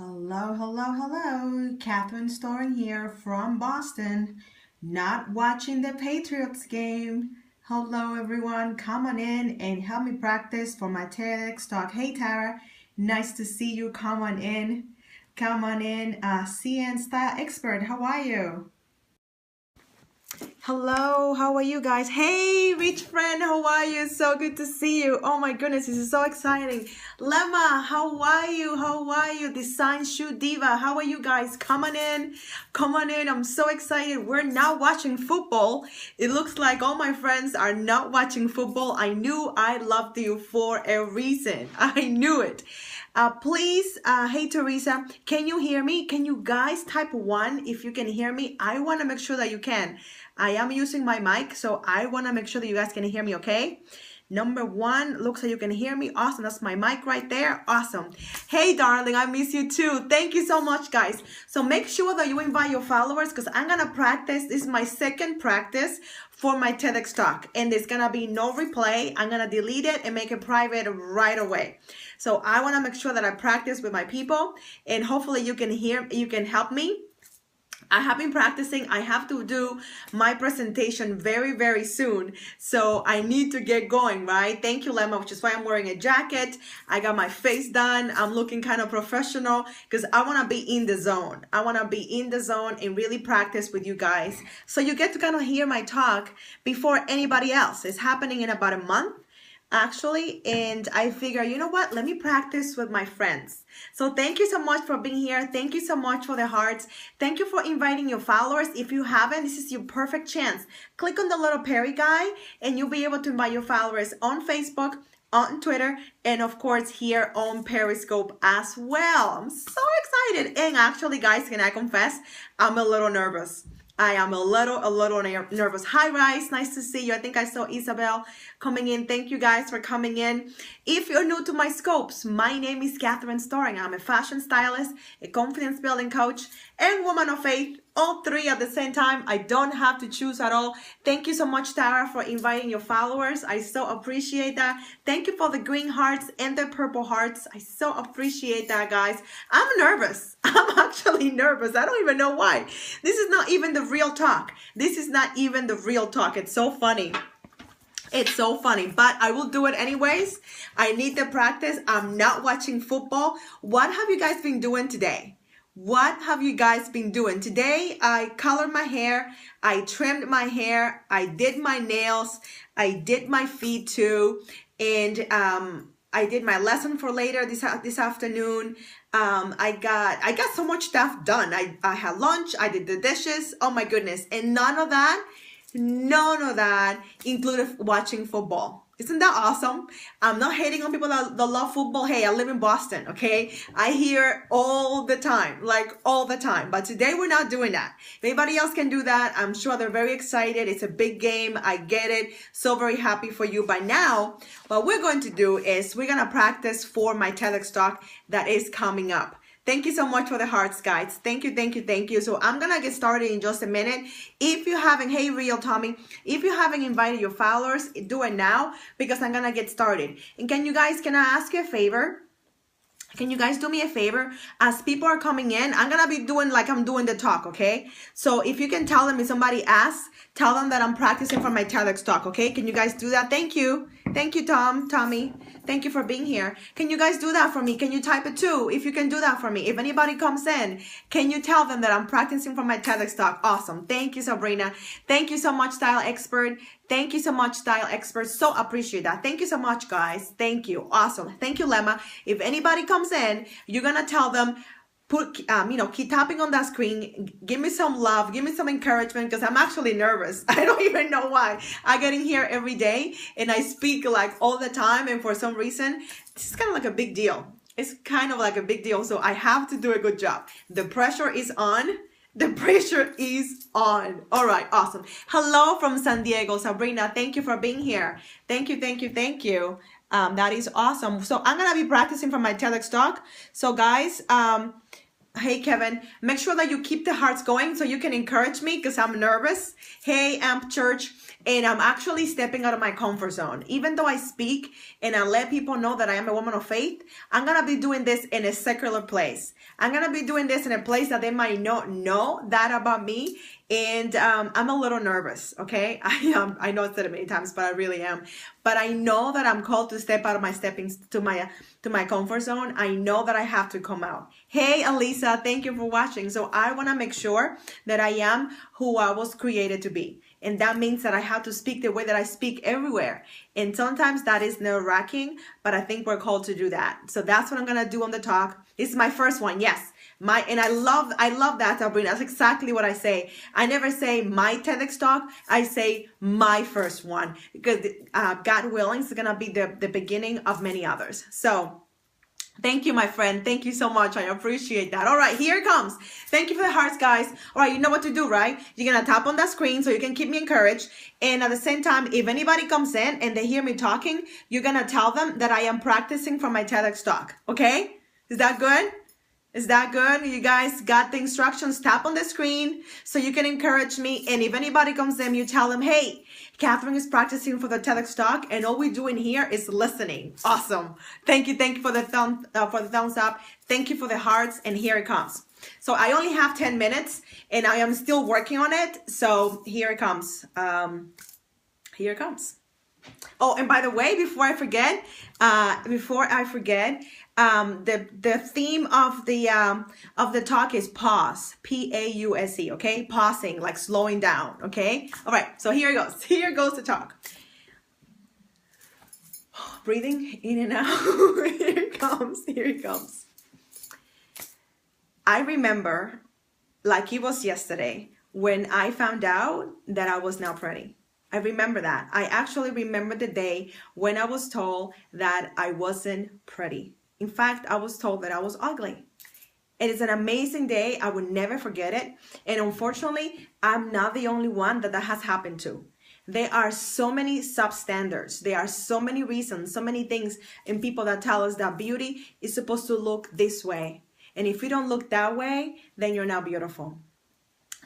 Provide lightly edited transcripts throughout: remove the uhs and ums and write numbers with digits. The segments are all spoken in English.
Hello, hello, hello. Catherine Storing here from Boston. Not watching the Patriots game. Hello, everyone. Come on in and help me practice for my TEDx talk. Hey, Tara. Nice to see you. Come on in. Come on in. CN Style Expert. How are you? Hello, how are you guys? Hey, rich friend, how are you? So good to see you. Oh my goodness, this is so exciting. Lemma, how are you? How are you? Design Shoe Diva, how are you guys? Come on in. Come on in. I'm so excited. We're now watching football. It looks like all my friends are not watching football. I knew I loved you for a reason. I knew it. Please, hey Teresa, can you hear me? Can you guys type 1 if you can hear me? I want to make sure that you can. I am using my mic, so I want to make sure that you guys can hear me, okay? Number 1, looks like you can hear me. Awesome, that's my mic right there. Awesome. Hey, darling, I miss you too. Thank you so much, guys. So make sure that you invite your followers because I'm going to practice. This is my second practice for my TEDx talk, and there's going to be no replay. I'm going to delete it and make it private right away. So I want to make sure that I practice with my people, and hopefully you can help me. I have been practicing. I have to do my presentation very, very soon. So I need to get going, right? Thank you, Lemma, which is why I'm wearing a jacket. I got my face done. I'm looking kind of professional because I want to be in the zone. I want to be in the zone and really practice with you guys. So you get to kind of hear my talk before anybody else. It's happening in about a month, actually, and I figure, you know what, let me practice with my friends. So thank you so much for being here. Thank you so much for the hearts. Thank you for inviting your followers. If you haven't, this is your perfect chance. Click on the little Perry guy and you'll be able to invite your followers on Facebook, on Twitter, and of course here on Periscope as well. I'm so excited. And actually, guys, can I confess, I'm a little nervous. I am a little nervous. Hi, Rice. Nice to see you. I think I saw Isabel coming in. Thank you guys for coming in. If you're new to my scopes, my name is Catherine Storing. I'm a fashion stylist, a confidence building coach, and woman of faith. All three at the same time. I don't have to choose at all. Thank you so much, Tara, for inviting your followers. I so appreciate that. Thank you for the green hearts and the purple hearts. I so appreciate that, guys. I'm nervous. I'm actually nervous. I don't even know why. This is not even the real talk. This is not even the real talk. It's so funny. It's so funny, but I will do it anyways. I need the practice. I'm not watching football. What have you guys been doing today? What have you guys been doing? Today, I colored my hair. I trimmed my hair. I did my nails. I did my feet too. And I did my lesson for later this afternoon. I got so much stuff done. I had lunch. I did the dishes. Oh my goodness. And none of that included watching football. Isn't that awesome? I'm not hating on people that love football. Hey, I live in Boston, okay? I hear all the time, like all the time. But today we're not doing that. If anybody else can do that, I'm sure they're very excited. It's a big game. I get it. So very happy for you. By now, what we're going to do is we're going to practice for my TEDx talk that is coming up. Thank you so much for the hearts, guys. Thank you, thank you, thank you. So I'm going to get started in just a minute. If you haven't, hey, Real Tommy, if you haven't invited your followers, do it now because I'm going to get started. And can I ask you a favor? Can you guys do me a favor? As people are coming in, I'm going to be doing like I'm doing the talk, okay? So if you can tell them, if somebody asks, tell them that I'm practicing for my TEDx talk, okay? Can you guys do that? Thank you. Thank you, Tommy. Thank you for being here. Can you guys do that for me? Can you type it too? If you can do that for me. If anybody comes in, can you tell them that I'm practicing for my TEDx talk? Awesome. Thank you, Sabrina. Thank you so much, Style Expert. Thank you so much, Style Expert. So appreciate that. Thank you so much, guys. Thank you. Awesome. Thank you, Lemma. If anybody comes in, you're going to tell them, keep tapping on that screen. Give me some love. Give me some encouragement because I'm actually nervous. I don't even know why. I get in here every day and I speak like all the time. And for some reason, this is kind of like a big deal. It's kind of like a big deal. So I have to do a good job. The pressure is on. The pressure is on. All right. Awesome. Hello from San Diego, Sabrina. Thank you for being here. Thank you. Thank you. Thank you. That is awesome. So I'm going to be practicing for my TEDx talk. So guys, Hey, Kevin, make sure that you keep the hearts going so you can encourage me because I'm nervous. Hey, Amp Church, and I'm actually stepping out of my comfort zone. Even though I speak and I let people know that I am a woman of faith, I'm going to be doing this in a secular place. I'm going to be doing this in a place that they might not know that about me. And I'm a little nervous, okay? I know I said it many times, but I really am. But I know that I'm called to step out of my to my comfort zone. I know that I have to come out. Hey, Alisa, thank you for watching. So I want to make sure that I am who I was created to be. And that means that I have to speak the way that I speak everywhere. And sometimes that is nerve-wracking, but I think we're called to do that. So that's what I'm going to do on the talk. This is my first one, yes. And I love that, Sabrina. That's exactly what I say. I never say my TEDx talk. I say my first one because God willing, it's going to be the beginning of many others. So thank you, my friend. Thank you so much. I appreciate that. All right, here it comes. Thank you for the hearts, guys. All right, you know what to do, right? You're going to tap on that screen so you can keep me encouraged. And at the same time, if anybody comes in and they hear me talking, you're going to tell them that I am practicing for my TEDx talk. Okay? Is that good? Is that good? You guys got the instructions? Tap on the screen so you can encourage me. And if anybody comes in, you tell them, hey, Catherine is practicing for the TEDx talk, and all we do in here is listening. Awesome. Thank you for the thumbs up. Thank you for the hearts, and here it comes. So I only have 10 minutes, and I am still working on it. So here it comes. Here it comes. Oh, and by the way, before I forget, the theme of the talk is pause, P-A-U-S-E, okay? Pausing, like slowing down, okay? All right, so here it goes. Here goes the talk. Breathing in and out. Here it comes. Here it comes. I remember, like it was yesterday, when I found out that I was now pretty. I remember that. I actually remember the day when I was told that I wasn't pretty. In fact, I was told that I was ugly. It is an amazing day. I will never forget it. And unfortunately, I'm not the only one that has happened to. There are so many substandards. There are so many reasons, so many things in people that tell us that beauty is supposed to look this way. And if you don't look that way, then you're not beautiful.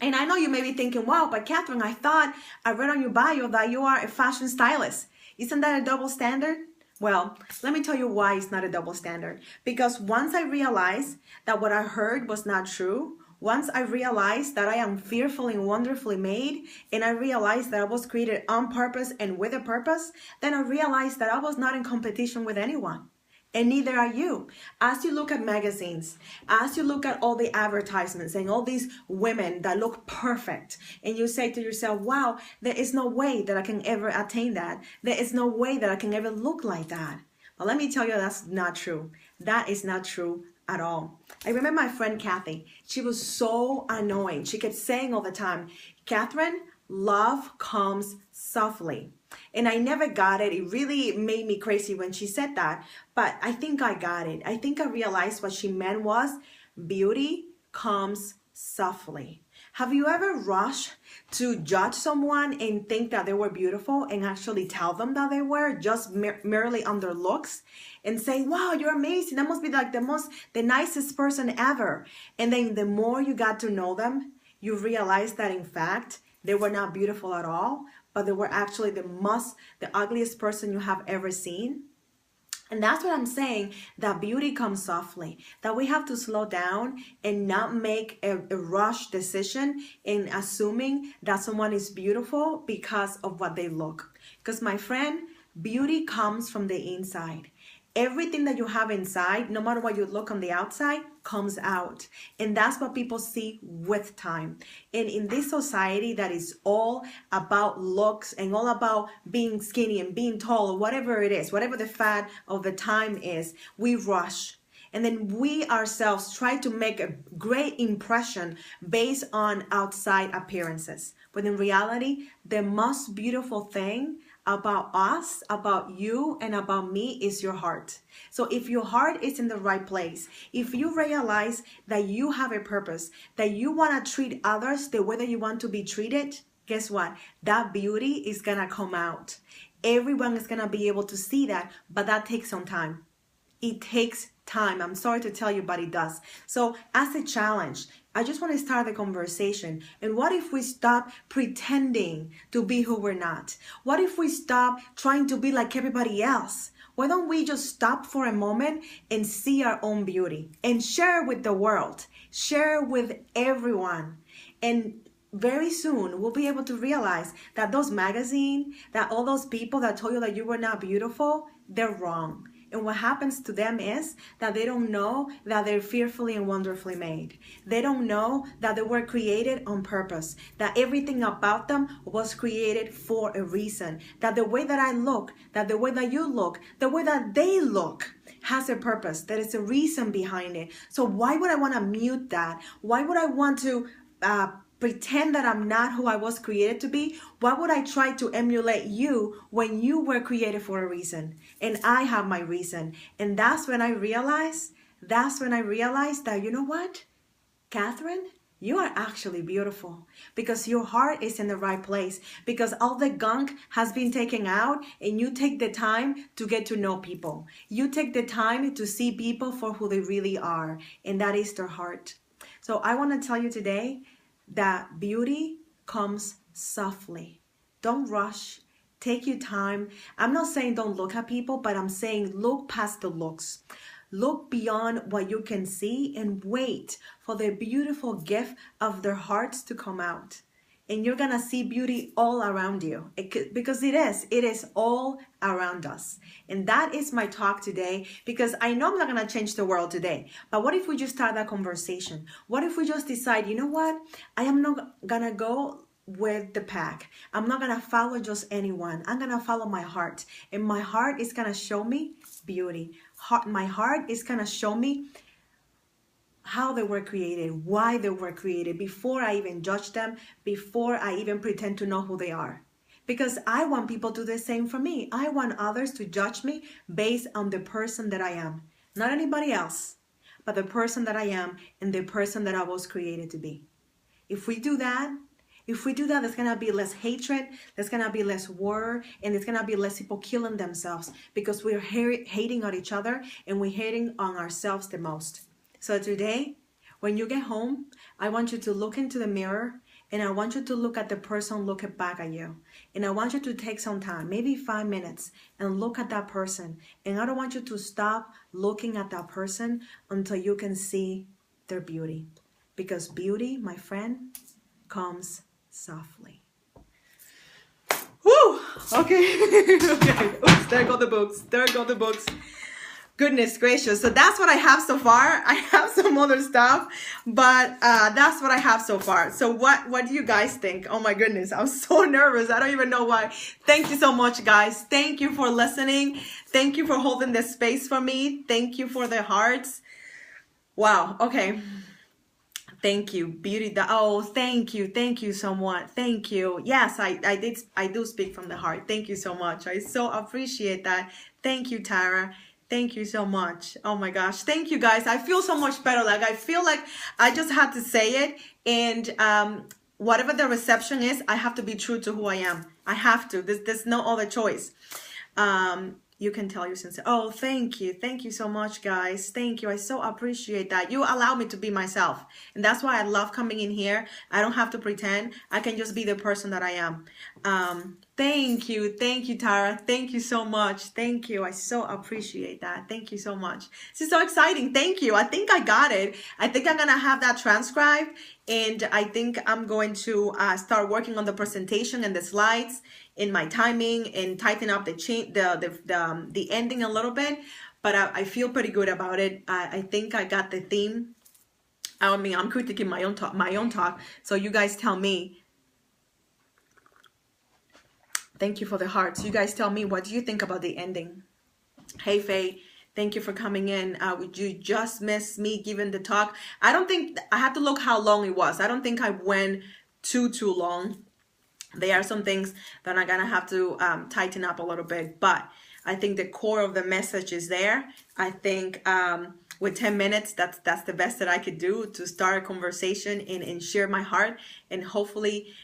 And I know you may be thinking, wow, but Catherine, I thought I read on your bio that you are a fashion stylist. Isn't that a double standard? Well, let me tell you why it's not a double standard. Because once I realized that what I heard was not true, once I realized that I am fearfully and wonderfully made, and I realized that I was created on purpose and with a purpose, then I realized that I was not in competition with anyone. And neither are you. As you look at magazines, as you look at all the advertisements and all these women that look perfect, and you say to yourself, wow, there is no way that I can ever attain that. There is no way that I can ever look like that. But let me tell you, that's not true. That is not true at all. I remember my friend Kathy. She was so annoying. She kept saying all the time, Catherine, love comes softly. And I never got it. It really made me crazy when she said that. But I think I got it. I think I realized what she meant was beauty comes softly. Have you ever rushed to judge someone and think that they were beautiful and actually tell them that they were just merely on their looks and say, wow, you're amazing. That must be like the nicest person ever. And then the more you got to know them, you realize that in fact, they were not beautiful at all, but they were actually the ugliest person you have ever seen. And that's what I'm saying, that beauty comes softly, that we have to slow down and not make a rush decision in assuming that someone is beautiful because of what they look. Because my friend, beauty comes from the inside. Everything that you have inside, no matter what you look on the outside, comes out. And that's what people see with time. And in this society that is all about looks and all about being skinny and being tall or whatever it is, whatever the fad of the time is, we rush. And then we ourselves try to make a great impression based on outside appearances. But in reality, the most beautiful thing about us, about you, and about me is your heart. So if your heart is in the right place, if you realize that you have a purpose, that you want to treat others the way that you want to be treated, guess what? That beauty is going to come out. Everyone is going to be able to see that, but that takes some time. It takes time. I'm sorry to tell you, but it does. So as a challenge, I just want to start the conversation. And what if we stop pretending to be who we're not? What if we stop trying to be like everybody else? Why don't we just stop for a moment and see our own beauty and share with the world, share with everyone. And very soon we'll be able to realize that those magazines, that all those people that told you that you were not beautiful, they're wrong. And what happens to them is that they don't know that they're fearfully and wonderfully made. They don't know that they were created on purpose, that everything about them was created for a reason, that the way that I look, that the way that you look, the way that they look has a purpose. There is a reason behind it. So why would I want to mute that? Why would I want to pretend that I'm not who I was created to be? Why would I try to emulate you when you were created for a reason? And I have my reason. And that's when I realized that, you know what, Catherine, you are actually beautiful because your heart is in the right place, because all the gunk has been taken out, and you take the time to get to know people. You take the time to see people for who they really are, and that is their heart. So I want to tell you today that beauty comes softly. Don't rush. Take your time. I'm not saying don't look at people, but I'm saying look past the looks. Look beyond what you can see and wait for the beautiful gift of their hearts to come out. And you're going to see beauty all around you, because it is all around us. And that is my talk today, because I know I'm not going to change the world today. But what if we just start that conversation? What if we just decide, you know what? I am not going to go with the pack. I'm not going to follow just anyone. I'm going to follow my heart. And my heart is going to show me beauty. My heart is going to show me how they were created, why they were created, before I even judge them, before I even pretend to know who they are. Because I want people to do the same for me. I want others to judge me based on the person that I am. Not anybody else, but the person that I am and the person that I was created to be. If we do that, there's going to be less hatred, there's going to be less war, and there's going to be less people killing themselves, because we're hating on each other and we're hating on ourselves the most. So today, when you get home, I want you to look into the mirror, and I want you to look at the person looking back at you. And I want you to take some time, maybe 5 minutes, and look at that person. And I don't want you to stop looking at that person until you can see their beauty. Because beauty, my friend, comes softly. Woo! Okay. Okay. Oops, there go the books. There go the books. Goodness gracious. So that's what I have so far. I have some other stuff, but that's what I have so far. So what do you guys think? Oh my goodness, I'm so nervous. I don't even know why. Thank you so much, guys. Thank you for listening. Thank you for holding this space for me. Thank you for the hearts. Wow. Okay. Thank you, beauty. Oh, thank you so much. Thank you. Yes, I do speak from the heart. Thank you so much. I so appreciate that. Thank you, Tara. Thank you so much. Oh my gosh. Thank you, guys. I feel so much better. Like, I feel like I just had to say it. And whatever the reception is, I have to be true to who I am. I have to. There's no other choice. You can tell you sincere. Oh, thank you. Thank you so much, guys. Thank you. I so appreciate that. You allow me to be myself. And that's why I love coming in here. I don't have to pretend. I can just be the person that I am. Thank you. Thank you, Tara. Thank you so much. Thank you. I so appreciate that. Thank you so much. This is so exciting. Thank you. I think I got it. I think I'm going to have that transcribed. And I think I'm going to start working on the presentation and the slides in my timing and tighten up the ending a little bit. But I feel pretty good about it. I think I got the theme. I mean, I'm critiquing my own talk. So you guys tell me. Thank you for the hearts. You guys tell me, what do you think about the ending? Hey, Faye. Thank you for coming in. Would you just miss me giving the talk? I don't think, I had to look how long it was. I don't think I went too long. There are some things that I'm gonna have to tighten up a little bit, but I think the core of the message is there. I think with 10 minutes, that's the best that I could do to start a conversation and share my heart, and hopefully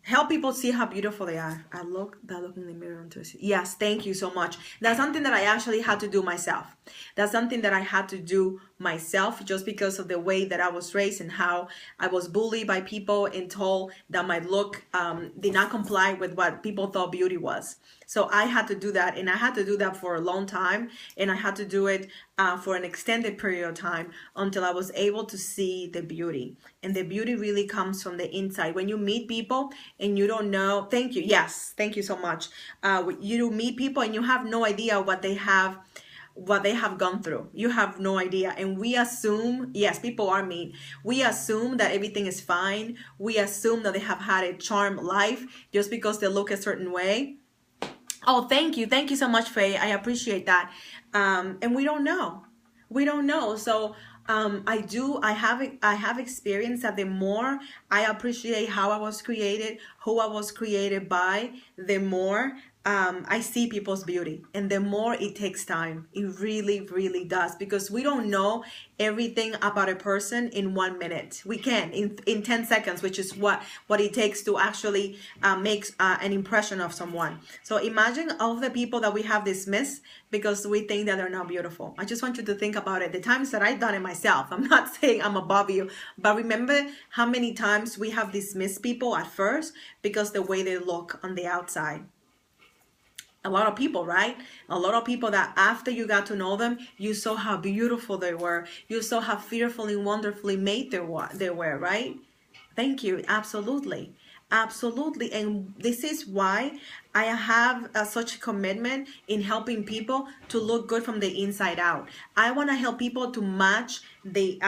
help people see how beautiful they are. I look in the mirror and twist. Yes, thank you so much. That's something that I actually had to do myself. That's something that I had to do myself just because of the way that I was raised and how I was bullied by people and told that my look did not comply with what people thought beauty was. So I had to do that, and I had to do that for a long time, and I had to do it for an extended period of time until I was able to see the beauty. And the beauty really comes from the inside. When you meet people and you don't know, thank you, yes, thank you so much. You meet people and you have no idea what they have gone through. You have no idea. And we assume, yes, people are mean. We assume that everything is fine. We assume that they have had a charmed life just because they look a certain way. Oh, thank you. Thank you so much, Faye. I appreciate that. And we don't know. We don't know. So I have experienced that the more I appreciate how I was created, who I was created by, the more I see people's beauty, and the more it takes time. It really, really does, because we don't know everything about a person in 1 minute. We can in 10 seconds, which is what it takes to actually make an impression of someone. So imagine all the people that we have dismissed because we think that they're not beautiful. I just want you to think about it. The times that I've done it myself, I'm not saying I'm above you, but remember how many times we have dismissed people at first because the way they look on the outside. A lot of people, right? A lot of people that after you got to know them, you saw how beautiful they were. You saw how fearfully and wonderfully made they were, right? Thank you. Absolutely. Absolutely. And this is why I have such a commitment in helping people to look good from the inside out. I want to help people to match the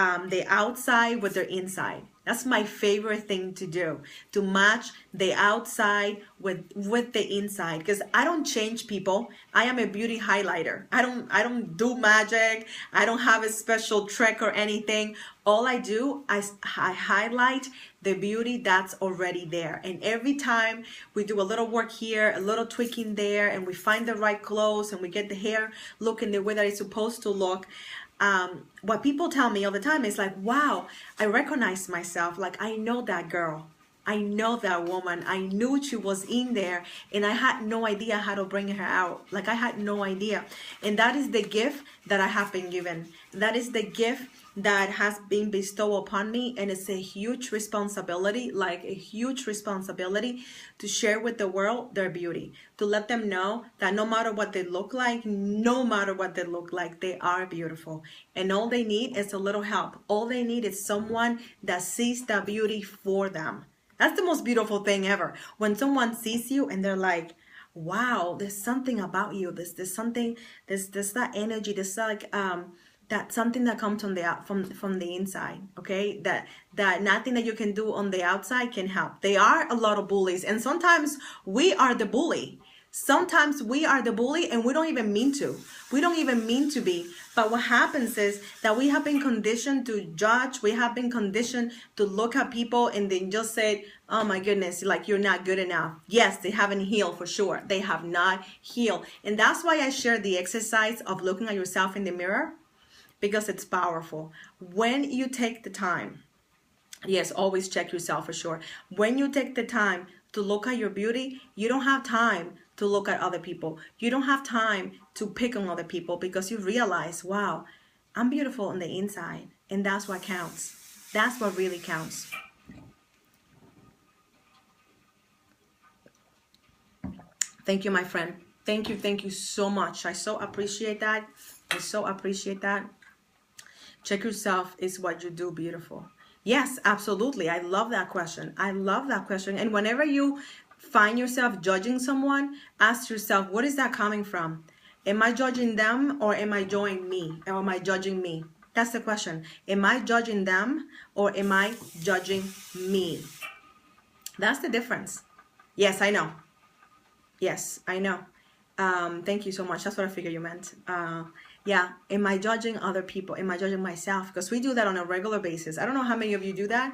outside with their inside. That's my favorite thing to do, to match the outside with the inside, because I don't change people. I am a beauty highlighter. I don't do magic. I don't have a special trick or anything. All I do is I highlight the beauty that's already there. And every time we do a little work here, a little tweaking there, and we find the right clothes and we get the hair looking the way that it's supposed to look, what people tell me all the time is like, wow, I recognize myself. Like, I know that girl. I know that woman. I knew she was in there, and I had no idea how to bring her out. Like, I had no idea. And that is the gift that I have been given. That is the gift that has been bestowed upon me, and it's a huge responsibility, like a huge responsibility, to share with the world their beauty, to let them know that no matter what they look like, they are beautiful. And all they need is a little help. All they need is someone that sees the beauty for them. That's the most beautiful thing ever. When someone sees you and they're like, wow, there's something about you. There's something, there's that energy, there's like that's something that comes from the inside, okay? That nothing that you can do on the outside can help. There are a lot of bullies, and sometimes we are the bully. Sometimes we are the bully, and we don't even mean to. We don't even mean to be. But what happens is that we have been conditioned to judge. We have been conditioned to look at people and then just say, oh my goodness, like, you're not good enough. Yes, they haven't healed for sure. They have not healed. And that's why I share the exercise of looking at yourself in the mirror, because it's powerful. When you take the time, yes, always check yourself for sure. When you take the time to look at your beauty, you don't have time to look at other people. You don't have time to pick on other people, because you realize, wow, I'm beautiful on the inside. And that's what counts. That's what really counts. Thank you, my friend. Thank you so much. I so appreciate that. I so appreciate that. Check yourself is what you do beautiful. Yes, absolutely. I love that question. I love that question. And whenever you find yourself judging someone, ask yourself, what is that coming from? Am I judging them, or am I judging me? Or am I judging me? That's the question. Am I judging them, or am I judging me? That's the difference. Yes, I know. Yes, I know. Thank you so much. That's what I figured you meant. Yeah, am I judging other people? Am I judging myself? Because we do that on a regular basis. I don't know how many of you do that.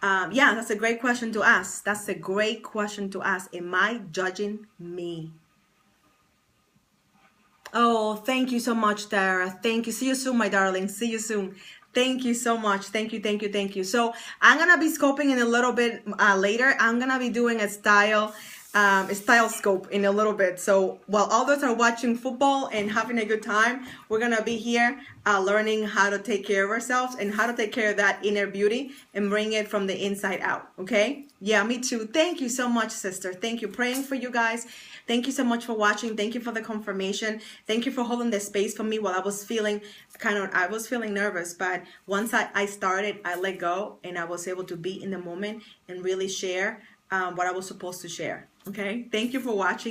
Yeah, that's a great question to ask. That's a great question to ask. Am I judging me? Oh, thank you so much, Tara. Thank you. See you soon, my darling. See you soon. Thank you so much. Thank you, thank you, thank you. So I'm gonna be scoping in a little bit later. I'm gonna be doing a style scope in a little bit. So while others are watching football and having a good time, we're gonna be here learning how to take care of ourselves and how to take care of that inner beauty and bring it from the inside out. Okay? Yeah, me too. Thank you so much, sister. Thank you. Praying for you guys. Thank you so much for watching. Thank you for the confirmation. Thank you for holding the space for me while I was feeling nervous, but once I started, I let go and I was able to be in the moment and really share what I was supposed to share. Okay? Thank you for watching.